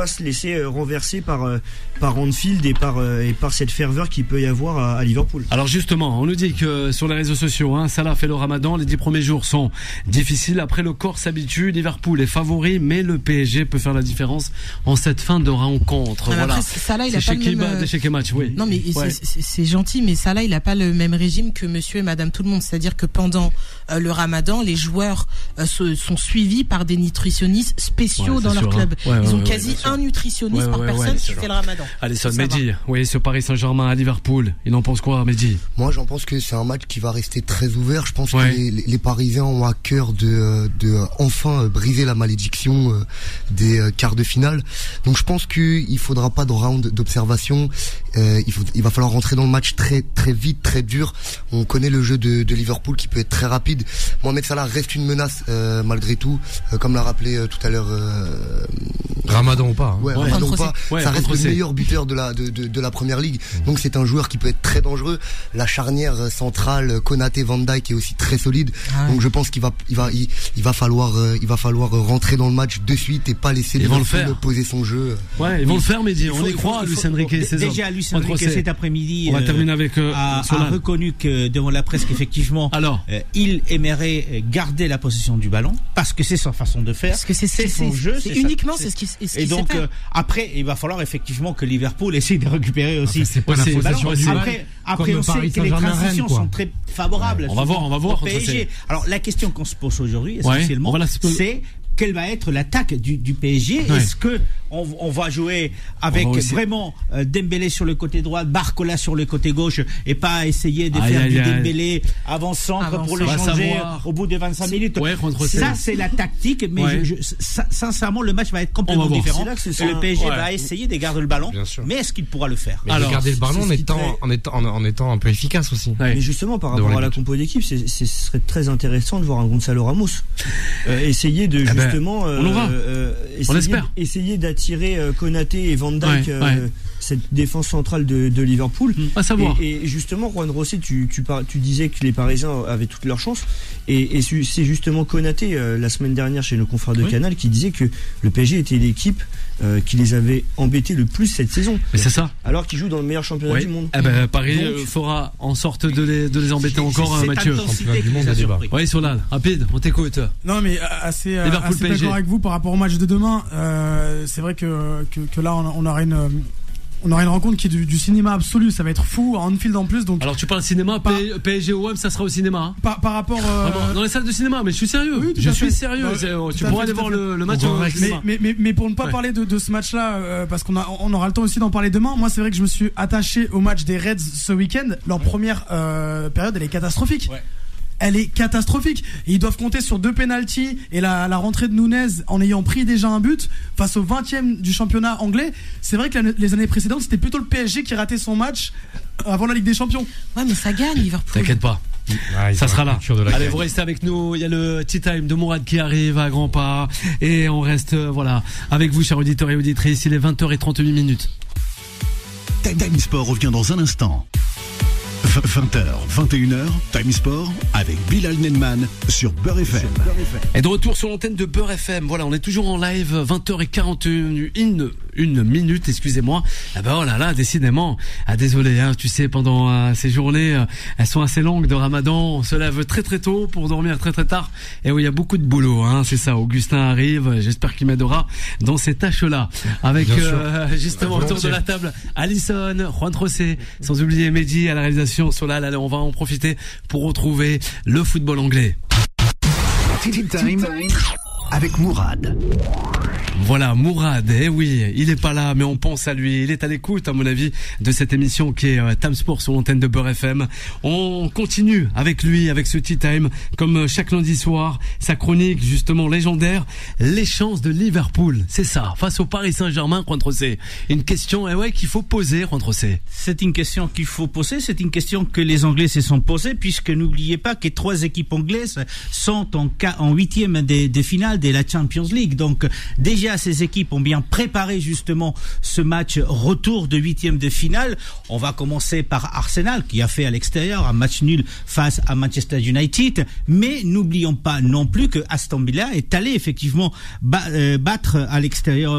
Speaker 4: se laisser renverser par Anfield et par cette ferveur qu'il peut y avoir à Liverpool.
Speaker 2: Alors justement, on nous dit que sur les réseaux sociaux, Salah fait le Ramadan, les 10 premiers jours sont difficiles. Après, le corps s'habitue. Liverpool est favori, mais le PSG peut faire la différence en cette fin de rencontre.
Speaker 3: Voilà. Après, Salah, il a pas le même
Speaker 2: d'échec et match, oui.
Speaker 3: Non, mais c'est gentil, mais Salah, il a pas le même régime que monsieur et madame tout le monde. C'est-à-dire que pendant le Ramadan, les joueurs sont suivis par des nutritionnistes spéciaux dans leur club. Ils ont quasi un nutritionniste par personne qui fait le Ramadan.
Speaker 2: Allez, Mehdi, ce Paris Saint-Germain à Liverpool, il en pense quoi, Mehdi?
Speaker 6: Moi, j'en pense que c'est un match qui va rester très ouvert. Je pense que les Parisiens ont à cœur de enfin briser la malédiction des quarts de finale. Donc je pense qu'il faudra pas de round d'observation. Il va falloir rentrer dans le match très très vite, très dur. On connaît le jeu de Liverpool qui peut être très rapide. Mohamed Salah reste une menace malgré tout, comme l'a rappelé tout à l'heure.
Speaker 8: Ramadan ou pas.
Speaker 6: Ramadan ou pas. Ça reste le meilleur buteur de la première ligue. Donc c'est un joueur qui peut être très dangereux. La charnière centrale Konaté Van Dijk est aussi très solide. Donc je pense qu'il va falloir rentrer dans le match de suite et pas laisser Liverpool poser son jeu.
Speaker 2: Ils vont le faire, Mehdi. On y croit, Luis Enrique et ses hommes.
Speaker 5: Déjà, Luis Enrique cet après-midi
Speaker 2: on va terminer avec
Speaker 5: a reconnu que devant la presse qu'effectivement il aimerait garder la possession du ballon parce que c'est sa façon de faire.
Speaker 3: Parce que c'est son jeu. C'est uniquement c'est ce qui
Speaker 5: et donc après il va falloir effectivement que Liverpool essaie de récupérer aussi.
Speaker 2: C'est pas la possession.
Speaker 5: Après on sait que les transitions sont très favorables.
Speaker 2: On va voir.
Speaker 5: PSG. Alors la question qu'on se pose aujourd'hui essentiellement, c'est quelle va être l'attaque du PSG? Est-ce que on va jouer avec vraiment Dembélé sur le côté droit, Barcola sur le côté gauche et pas essayer de faire du Dembélé avant-centre pour le changer au bout de 25 minutes? Ça c'est la tactique, mais sincèrement le match va être complètement différent. Le PSG va essayer de garder le ballon, mais est-ce qu'il pourra le faire?
Speaker 8: Alors, garder le ballon en étant un peu efficace aussi.
Speaker 4: Mais justement par rapport à la compo d'équipe, ce serait très intéressant de voir un Gonzalo Ramos essayer de justement essayer d'attirer Konaté et Van Dijk, cette défense centrale de Liverpool.
Speaker 2: À savoir.
Speaker 4: Et justement, Juan Rosé, tu disais que les Parisiens avaient toutes leurs chances. Et c'est justement Konaté, la semaine dernière chez nos confrères de Canal, qui disait que le PSG était l'équipe qui les avait embêtés le plus cette saison.
Speaker 2: Mais c'est ça.
Speaker 4: Alors qu'ils jouent dans le meilleur championnat du monde.
Speaker 2: Paris fera en sorte de les embêter encore, Mathieu. Oui, Solal, rapide, on t'écoute.
Speaker 7: Non, mais assez d'accord avec vous par rapport au match de demain. C'est vrai que là, on aura une rencontre qui est du cinéma absolu, ça va être fou, à Anfield en plus. Donc
Speaker 2: alors tu parles cinéma, PSG OM, ça sera au cinéma.
Speaker 7: Par rapport
Speaker 2: dans les salles de cinéma, mais je suis sérieux. Oui, je suis sérieux. Tu pourras aller voir le match au cinéma.
Speaker 7: Mais pour ne pas parler de ce match-là, parce qu'on aura le temps aussi d'en parler demain. Moi, c'est vrai que je me suis attaché au match des Reds ce week-end. Leur première période, elle est catastrophique. Elle est catastrophique. Et ils doivent compter sur 2 pénaltys et la rentrée de Nunez en ayant pris déjà un but face au 20e du championnat anglais. C'est vrai que les années précédentes, c'était plutôt le PSG qui ratait son match avant la Ligue des Champions.
Speaker 3: Ouais, mais ça gagne, Liverpool.
Speaker 2: T'inquiète pas. Ça sera là. Allez, vous restez avec nous. Il y a le Tea Time de Mourad qui arrive à grands pas. Et on reste avec vous, chers auditeurs et auditrices. Il est 20h38.
Speaker 1: Time Sport revient dans un instant. 20h, 21h, Time Sport avec Bilal Nenman sur Beurre FM.
Speaker 2: Et de retour sur l'antenne de Beurre FM. Voilà, on est toujours en live, 20h41, une minute, excusez-moi. Ah ben oh là là, décidément. Ah désolé, hein, tu sais, pendant ces journées, elles sont assez longues de Ramadan. On se lève très très tôt pour dormir très très tard. Et oui, il y a beaucoup de boulot, hein, c'est ça. Augustin arrive, j'espère qu'il m'aidera dans ces tâches-là. Avec justement autour de la table, Alison, Juan José, sans oublier Mehdi à la réalisation. Solal, allez, on va en profiter pour retrouver le football anglais.
Speaker 1: Tea Time avec Mourad.
Speaker 2: Voilà, Mourad, oui, il est pas là, mais on pense à lui. Il est à l'écoute, à mon avis, de cette émission qui est Time Sport sur l'antenne de Beurre FM. On continue avec lui, avec ce Tea Time, comme chaque lundi soir, sa chronique justement légendaire, les chances de Liverpool. C'est ça, face au Paris Saint-Germain, Juan José. Une question, qu'il faut poser, Juan José.
Speaker 5: C'est une question qu'il faut poser, c'est une question que les Anglais se sont posées, puisque n'oubliez pas que 3 équipes anglaises sont en 8e des finales de la Champions League. Donc, déjà, ces équipes ont bien préparé justement ce match retour de 8e de finale. On va commencer par Arsenal qui a fait à l'extérieur un match nul face à Manchester United, mais n'oublions pas non plus que Aston Villa est allé effectivement battre à l'extérieur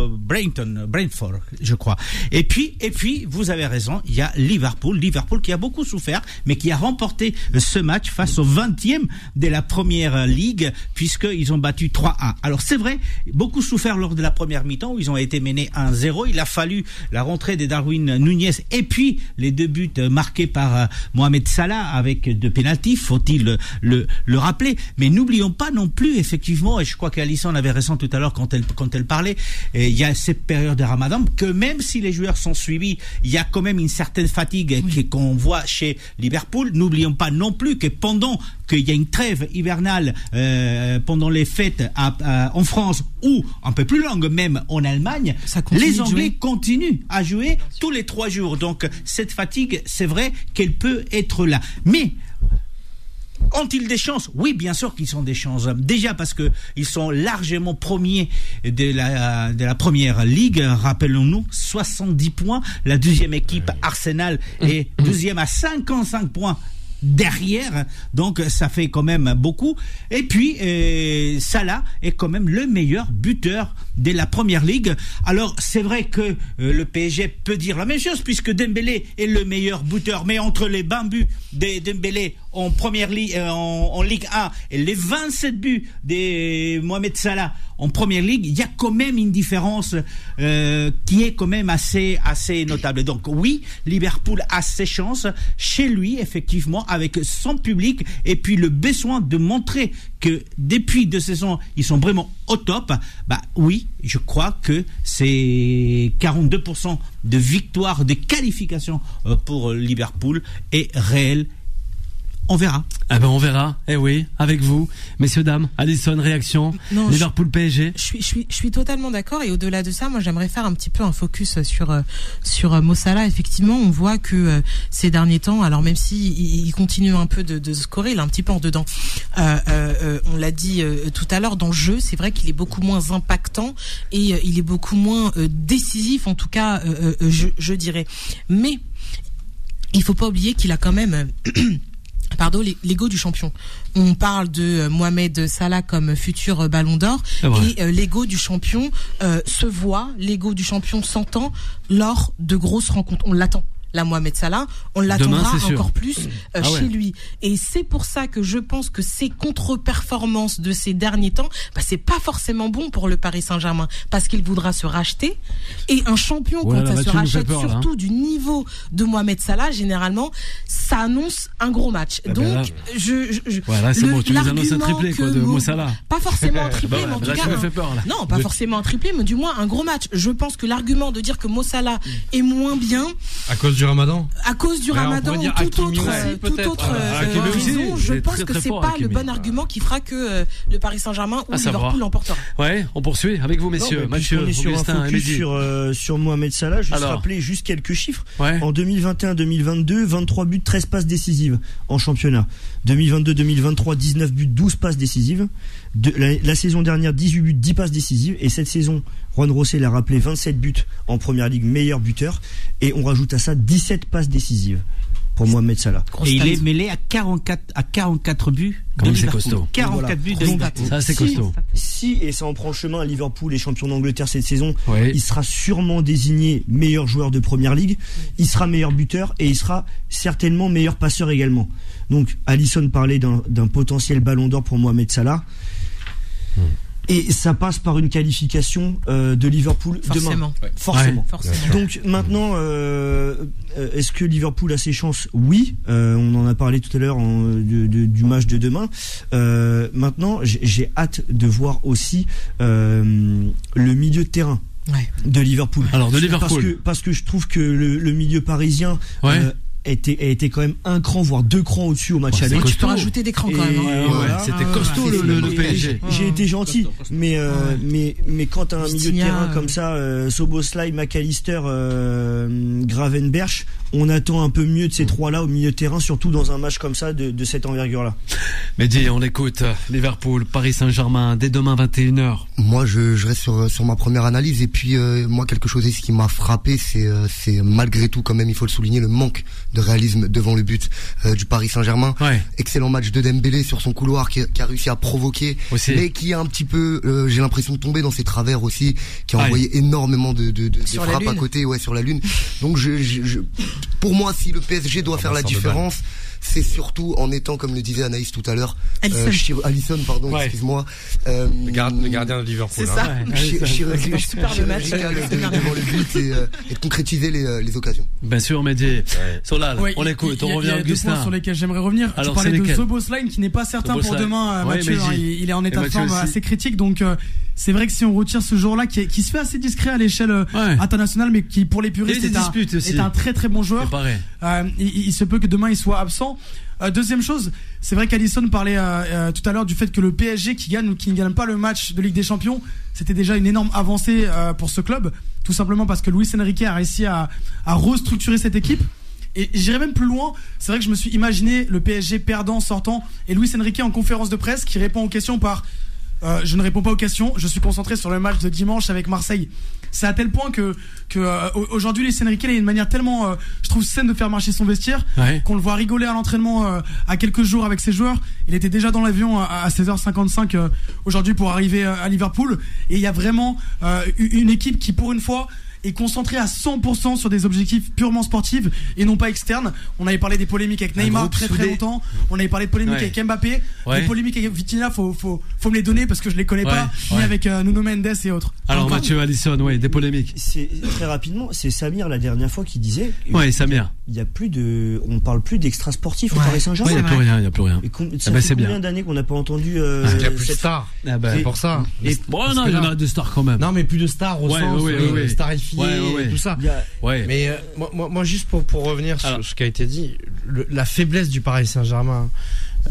Speaker 5: Brentford, je crois. Et puis vous avez raison, il y a Liverpool qui a beaucoup souffert, mais qui a remporté ce match face au 20e de la première ligue, puisqu'ils ont battu 3-1. Alors c'est vrai, beaucoup souffert lors de la première mi-temps où ils ont été menés 1-0. Il a fallu la rentrée de Darwin Núñez et puis les 2 buts marqués par Mohamed Salah avec 2 pénaltys, faut-il le rappeler. Mais n'oublions pas non plus effectivement, et je crois qu'Alison avait raison tout à l'heure quand elle parlait, il y a cette période de Ramadan que même si les joueurs sont suivis, il y a quand même une certaine fatigue qu'on voit chez Liverpool. N'oublions pas non plus que pendant qu'il y a une trêve hivernale pendant les fêtes en France ou un peu plus longue même en Allemagne, les Anglais continuent à jouer tous les 3 jours. Donc cette fatigue, c'est vrai qu'elle peut être là. Mais ont-ils des chances ? Oui, bien sûr qu'ils ont des chances. Déjà parce que ils sont largement premiers de la première ligue. Rappelons-nous, 70 points. La 2e équipe, Arsenal, est 2e à 55 points. Derrière, donc ça fait quand même beaucoup. Et puis Salah est quand même le meilleur buteur de la première ligue. Alors c'est vrai que le PSG peut dire la même chose puisque Dembélé est le meilleur buteur, mais entre les 20 buts de Dembélé en première ligue, en Ligue 1 et les 27 buts de Mohamed Salah en première ligue, il y a quand même une différence qui est quand même assez notable. Donc oui, Liverpool a ses chances chez lui effectivement avec son public et puis le besoin de montrer que depuis 2 saisons ils sont vraiment au top. Bah oui, je crois que c'est 42% de victoire de qualification pour Liverpool est réel. On verra.
Speaker 2: Ah ben on verra. Eh oui, avec vous, messieurs dames. Alison, réaction. Non, Liverpool PSG.
Speaker 3: Je suis totalement d'accord et au-delà de ça, moi j'aimerais faire un petit peu un focus sur Mo Salah. Effectivement, on voit que ces derniers temps, alors même si il continue un peu de scorer, il est un petit peu en dedans. On l'a dit tout à l'heure dans le jeu, c'est vrai qu'il est beaucoup moins impactant et il est beaucoup moins décisif, en tout cas, je dirais. Mais il faut pas oublier qu'il a quand même l'ego du champion. On parle de Mohamed Salah comme futur Ballon d'Or et l'ego du champion se voit, l'ego du champion s'entend lors de grosses rencontres. On l'attend. Là, Mohamed Salah, on l'attendra encore plus chez lui. Et c'est pour ça que je pense que ces contre-performances de ces derniers temps, c'est pas forcément bon pour le Paris Saint-Germain, parce qu'il voudra se racheter. Et un champion, quand ça se rachète, surtout du niveau de Mohamed Salah, généralement, ça annonce un gros match. Donc,
Speaker 2: voilà, c'est bon, tu nous annonces un triplé de Mo Salah.
Speaker 3: Pas forcément un triplé, mais en tout cas, non, pas forcément un triplé, mais du moins un gros match. Je pense que l'argument de dire que Mo Salah est moins bien,
Speaker 8: à cause du Ramadan.
Speaker 3: À cause du Ramadan ou toute autre raison, je pense que c'est pas le bon argument qui fera que le Paris Saint-Germain ou Liverpool l'emportera.
Speaker 2: Ouais, on poursuit avec vous, messieurs.
Speaker 4: Mathieu, Augustin, sur Mohamed Salah, juste rappeler quelques chiffres. En 2021-2022, 23 buts, 13 passes décisives en championnat. 2022-2023, 19 buts, 12 passes décisives. La saison dernière, 18 buts, 10 passes décisives. Et cette saison, Juan José l'a rappelé, 27 buts en première ligue, meilleur buteur. Et on rajoute à ça 17 passes décisives. pour Mohamed Salah.
Speaker 5: Et il est mêlé à 44 buts.
Speaker 2: Comme c'est costaud.
Speaker 5: 44 buts de Liverpool.
Speaker 2: Ça, c'est costaud.
Speaker 4: Si, et ça en prend chemin, Liverpool est champion d'Angleterre cette saison, il sera sûrement désigné meilleur joueur de Première Ligue, il sera meilleur buteur et il sera certainement meilleur passeur également. Donc, Alisson parlait d'un potentiel ballon d'or pour Mohamed Salah. Et ça passe par une qualification de Liverpool demain. Forcément. Donc maintenant, est-ce que Liverpool a ses chances ? Oui. On en a parlé tout à l'heure du match de demain. Maintenant, j'ai hâte de voir aussi le milieu de terrain de Liverpool.
Speaker 2: Alors de Liverpool.
Speaker 4: Parce que je trouve que le milieu parisien a été quand même un cran voire 2 crans au-dessus au match aller.
Speaker 3: Tu peux rajouter des crans quand même.
Speaker 2: C'était costaud le PSG.
Speaker 4: J'ai été gentil, mais quand t'as un milieu de terrain comme ça, Szoboszlai, McAllister, Gravenberch, on attend un peu mieux de ces trois-là au milieu de terrain, surtout dans un match comme ça de cette envergure-là.
Speaker 2: Mehdi, on écoute Liverpool, Paris Saint-Germain dès demain 21h.
Speaker 6: Moi, je reste sur ma première analyse et puis moi quelque chose qui m'a frappé, c'est malgré tout quand même, il faut le souligner, le manque de réalisme devant le but du Paris Saint-Germain. Excellent match de Dembélé sur son couloir qui a réussi à provoquer, mais qui a un petit peu, j'ai l'impression de tomber dans ses travers aussi, qui a envoyé énormément de frappes à côté, sur la lune. Donc pour moi, si le PSG doit faire la différence, c'est surtout en étant, comme le disait Anaïs tout à l'heure, Alisson, pardon, excuse-moi,
Speaker 8: le gardien de Liverpool.
Speaker 3: C'est ça.
Speaker 6: Chirurgical devant le but et de concrétiser les occasions.
Speaker 2: Bien sûr, Mehdi. Solal, on écoute, on revient à Augustin.
Speaker 7: Il y a 2 points sur lesquels j'aimerais revenir.
Speaker 2: Alors,
Speaker 7: tu parlais de Szoboszlai qui n'est pas certain pour demain, Mathieu. Il est en état de forme assez critique, donc c'est vrai que si on retire ce joueur-là qui se fait assez discret à l'échelle internationale, mais qui pour les puristes est un très très bon joueur, il se peut que demain il soit absent. Deuxième chose, c'est vrai qu'Alisson parlait tout à l'heure du fait que le PSG qui gagne ou qui ne gagne pas le match de Ligue des Champions, c'était déjà une énorme avancée pour ce club, tout simplement parce que Luis Enrique a réussi à restructurer cette équipe. Et j'irai même plus loin, c'est vrai que je me suis imaginé le PSG perdant, sortant, et Luis Enrique en conférence de presse qui répond aux questions par je ne réponds pas aux questions, je suis concentré sur le match de dimanche avec Marseille. C'est à tel point que aujourd'hui Luis Enrique il a une manière tellement je trouve saine de faire marcher son vestiaire, qu'on le voit rigoler à l'entraînement à quelques jours avec ses joueurs. Il était déjà dans l'avion à 16h55 aujourd'hui pour arriver à Liverpool, et il y a vraiment une équipe qui pour une fois est concentré à 100% sur des objectifs purement sportifs et non pas externes. On avait parlé des polémiques avec Neymar très longtemps. On avait parlé de polémiques avec Mbappé. Les polémiques avec Vitinha, faut me les donner parce que je les connais pas, ni avec Nuno Mendes et autres.
Speaker 2: Alors Mathieu, Alisson, des polémiques.
Speaker 4: C'est très rapidement, c'est Samir la dernière fois qui disait.
Speaker 2: Samir.
Speaker 4: On parle plus d'extra sportif au Paris Saint-Germain.
Speaker 2: Il y a plus rien.
Speaker 4: Ça fait combien d'années qu'on n'a pas entendu
Speaker 8: il y a plus de stars. C'est pour ça.
Speaker 2: Il y en a de stars quand même.
Speaker 8: Non, mais plus de stars au sens starifié. Tout ça. Mais moi juste pour revenir sur ce qui a été dit, la faiblesse du Paris Saint-Germain,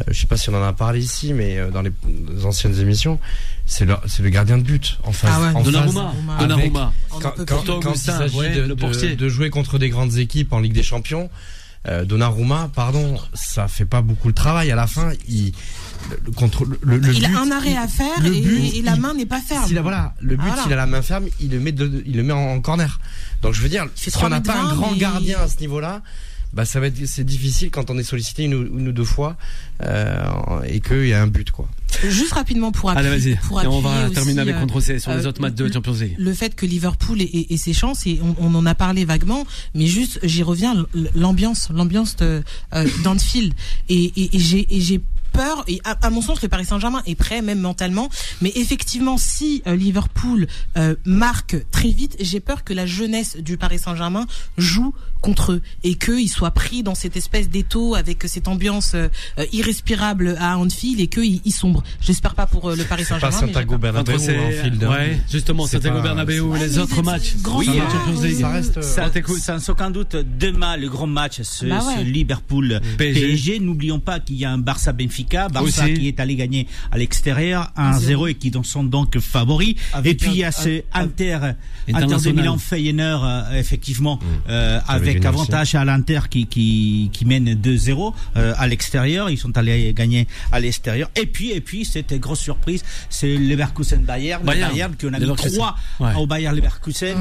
Speaker 8: je sais pas si on en a parlé ici, mais dans les anciennes émissions, c'est le gardien de but en face.
Speaker 2: Donnarumma.
Speaker 8: Quand il s'agit de jouer contre des grandes équipes en Ligue des Champions, Donnarumma, ça fait pas beaucoup le travail. À la fin, il
Speaker 3: a un arrêt à faire et la main n'est pas ferme.
Speaker 8: Le but, s'il a la main ferme, il le met en corner. Donc je veux dire, si on n'a pas un grand gardien à ce niveau-là, c'est difficile quand on est sollicité une ou deux fois et qu'il y a un but, quoi.
Speaker 3: Juste rapidement pour appuyer.
Speaker 2: Allez, vas-y. Et on va terminer
Speaker 3: aussi,
Speaker 2: avec contre C sur les autres matchs de Champions League.
Speaker 3: Le fait que Liverpool ait ses chances, et on en a parlé vaguement, mais juste j'y reviens, l'ambiance d'Anfield et j'ai peur, et à mon sens le Paris Saint-Germain est prêt même mentalement, mais effectivement si Liverpool marque très vite, j'ai peur que la jeunesse du Paris Saint-Germain joue contre eux et qu'ils soient pris dans cette espèce d'étau avec cette ambiance irrespirable à Anfield et qu'ils sombrent. J'espère pas pour le Paris Saint-Germain.
Speaker 8: C'est pas Santiago Bernabéu ou Anfield.
Speaker 2: Justement, Santiago Bernabéu, les autres matchs.
Speaker 5: Champions League. Ça reste. Sans aucun doute demain le grand match, ce Liverpool PSG. N'oublions pas qu'il y a un Barça qui est allé gagner à l'extérieur 1-0 et qui sont donc favoris. Et puis il y a ce Inter de Milan Feyenoord effectivement avec avec avantage à l'Inter qui mène 2-0 à l'extérieur. Ils sont allés gagner à l'extérieur. Et puis c'était grosse surprise, c'est Leverkusen Bayern qui en a mis 3 au Bayer Leverkusen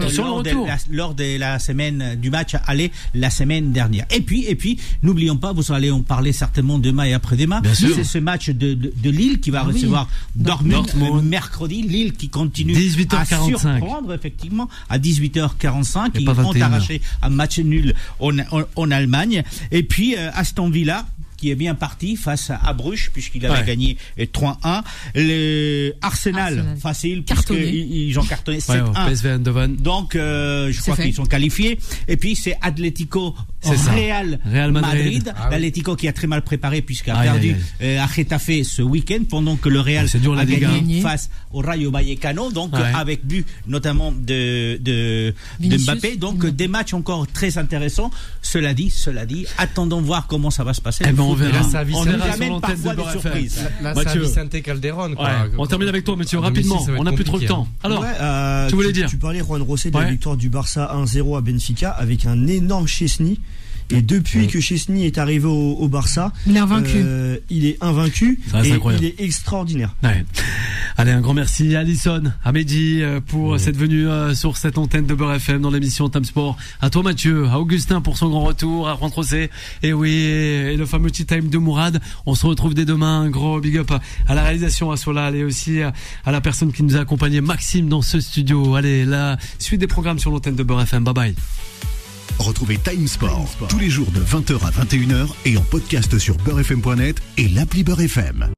Speaker 5: lors de la semaine du match aller la semaine dernière. Et puis n'oublions pas, vous allez en parler certainement demain et après-demain. C'est ce match de Lille qui va recevoir Dortmund mercredi. Lille qui continue
Speaker 2: 18h45.
Speaker 5: à surprendre effectivement à 18h45. Ils vont arracher un match nul en Allemagne. Et puis Aston Villa qui est bien parti face à Bruges puisqu'il avait gagné 3-1. Le Arsenal facile puisqu'ils ont cartonné 7-1. Donc je crois qu'ils sont qualifiés. Et puis c'est Atlético Real Madrid. L'Atlético qui a très mal préparé puisqu'il a perdu à Getafe ce week-end pendant que le Real a gagné face au Rayo Vallecano, donc avec but notamment de Mbappé. Donc des matchs encore très intéressants. Cela dit, attendons voir comment ça va se passer.
Speaker 2: On verra.
Speaker 5: On nous amène parfois des surprises.
Speaker 8: Mathieu Vicente Calderon.
Speaker 2: On termine avec toi, Mathieu, rapidement. On n'a plus trop le temps. Alors, tu voulais dire?
Speaker 4: Tu parlais, Juan Rosé, de la victoire du Barça 1-0 à Benfica avec un énorme Chesney. Et depuis que Chesney est arrivé au Barça,
Speaker 3: il est invaincu.
Speaker 4: Il est invaincu et il est extraordinaire.
Speaker 2: Allez, un grand merci à Alison, à Mehdi pour cette venue sur cette antenne de Beurre FM dans l'émission Time Sport. À toi Mathieu, à Augustin pour son grand retour, à Juan Rosé et le fameux Tea Time de Mourad. On se retrouve dès demain. Un gros big up à la réalisation, à Solal et aussi à la personne qui nous a accompagné, Maxime, dans ce studio. Allez, la suite des programmes sur l'antenne de Beurre FM. Bye bye.
Speaker 1: Retrouvez Time Sport tous les jours de 20h à 21h et en podcast sur beurrefm.net et l'appli Beurre FM.